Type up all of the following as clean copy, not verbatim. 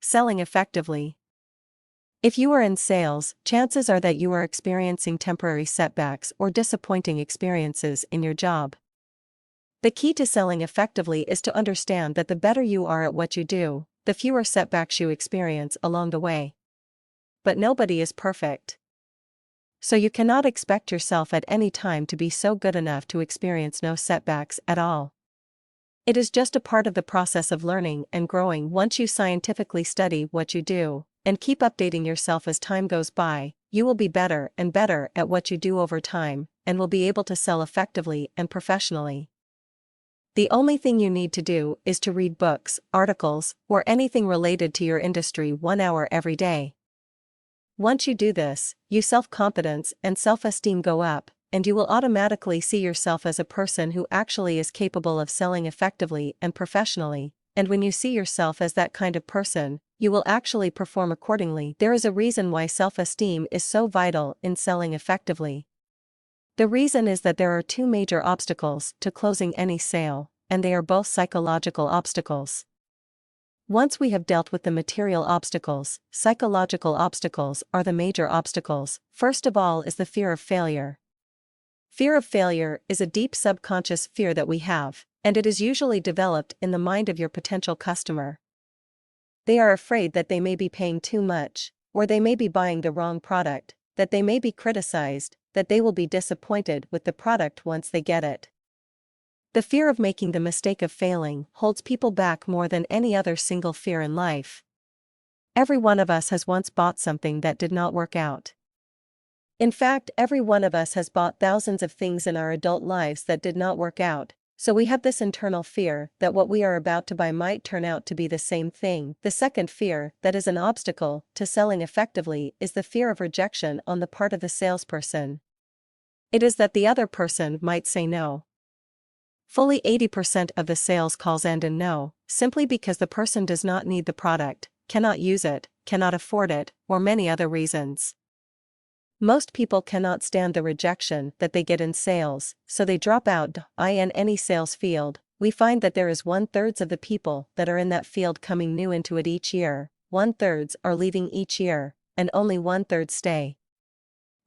Selling effectively. If you are in sales, chances are that you are experiencing temporary setbacks or disappointing experiences in your job. The key to selling effectively is to understand that the better you are at what you do, the fewer setbacks you experience along the way. But nobody is perfect. So you cannot expect yourself at any time to be so good enough to experience no setbacks at all. It is just a part of the process of learning and growing. Once you scientifically study what you do, and keep updating yourself as time goes by, you will be better and better at what you do over time, and will be able to sell effectively and professionally. The only thing you need to do is to read books, articles, or anything related to your industry 1 hour every day. Once you do this, your self-confidence and self-esteem go up, and you will automatically see yourself as a person who actually is capable of selling effectively and professionally, and when you see yourself as that kind of person, you will actually perform accordingly. There is a reason why self-esteem is so vital in selling effectively. The reason is that there are two major obstacles to closing any sale, and they are both psychological obstacles. Once we have dealt with the material obstacles, psychological obstacles are the major obstacles. First of all is the fear of failure. Fear of failure is a deep subconscious fear that we have, and it is usually developed in the mind of your potential customer. They are afraid that they may be paying too much, or they may be buying the wrong product, that they may be criticized, that they will be disappointed with the product once they get it. The fear of making the mistake of failing holds people back more than any other single fear in life. Every one of us has once bought something that did not work out. In fact, every one of us has bought thousands of things in our adult lives that did not work out, so we have this internal fear that what we are about to buy might turn out to be the same thing. The second fear that is an obstacle to selling effectively is the fear of rejection on the part of the salesperson. It is that the other person might say no. Fully 80% of the sales calls end in no, simply because the person does not need the product, cannot use it, cannot afford it, or many other reasons. Most people cannot stand the rejection that they get in sales, so they drop out. In any sales field, we find that there is 1/3 of the people that are in that field coming new into it each year, 1/3 are leaving each year, and only 1/3 stay.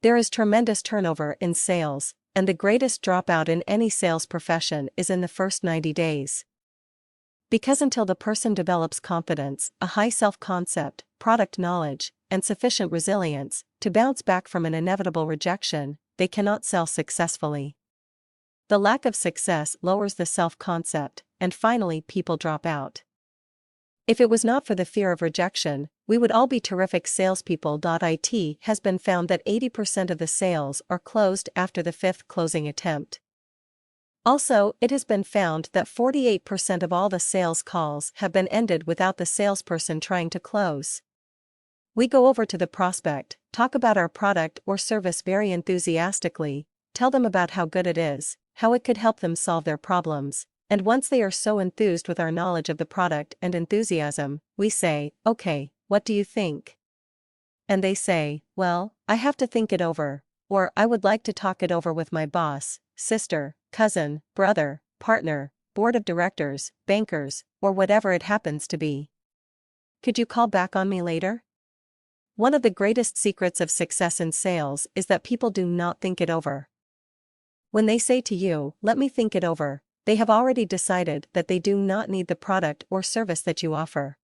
There is tremendous turnover in sales, and the greatest dropout in any sales profession is in the first 90 days. Because until the person develops confidence, a high self-concept, product knowledge, and sufficient resilience to bounce back from an inevitable rejection, they cannot sell successfully. The lack of success lowers the self-concept, and finally people drop out. If it was not for the fear of rejection, we would all be terrific salespeople. It has been found that 80% of the sales are closed after the 5th closing attempt. Also, it has been found that 48% of all the sales calls have been ended without the salesperson trying to close. We go over to the prospect, talk about our product or service very enthusiastically, tell them about how good it is, how it could help them solve their problems, and once they are so enthused with our knowledge of the product and enthusiasm, we say, "Okay, what do you think?" And they say, "Well, I have to think it over," or "I would like to talk it over with my boss, sister, cousin, brother, partner, board of directors, bankers, or whatever it happens to be. Could you call back on me later?" One of the greatest secrets of success in sales is that people do not think it over. When they say to you, "Let me think it over," they have already decided that they do not need the product or service that you offer.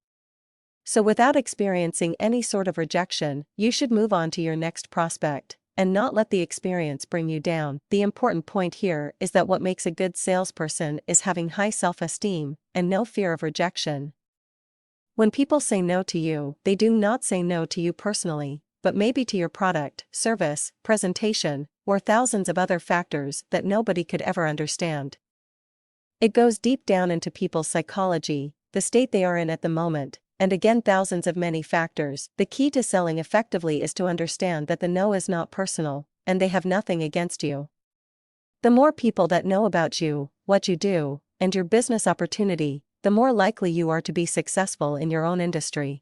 So without experiencing any sort of rejection, you should move on to your next prospect, and not let the experience bring you down. The important point here is that what makes a good salesperson is having high self-esteem, and no fear of rejection. When people say no to you, they do not say no to you personally, but maybe to your product, service, presentation, or thousands of other factors that nobody could ever understand. It goes deep down into people's psychology, the state they are in at the moment, and again thousands of many factors. The key to selling effectively is to understand that the no is not personal, and they have nothing against you. The more people that know about you, what you do, and your business opportunity, the more likely you are to be successful in your own industry.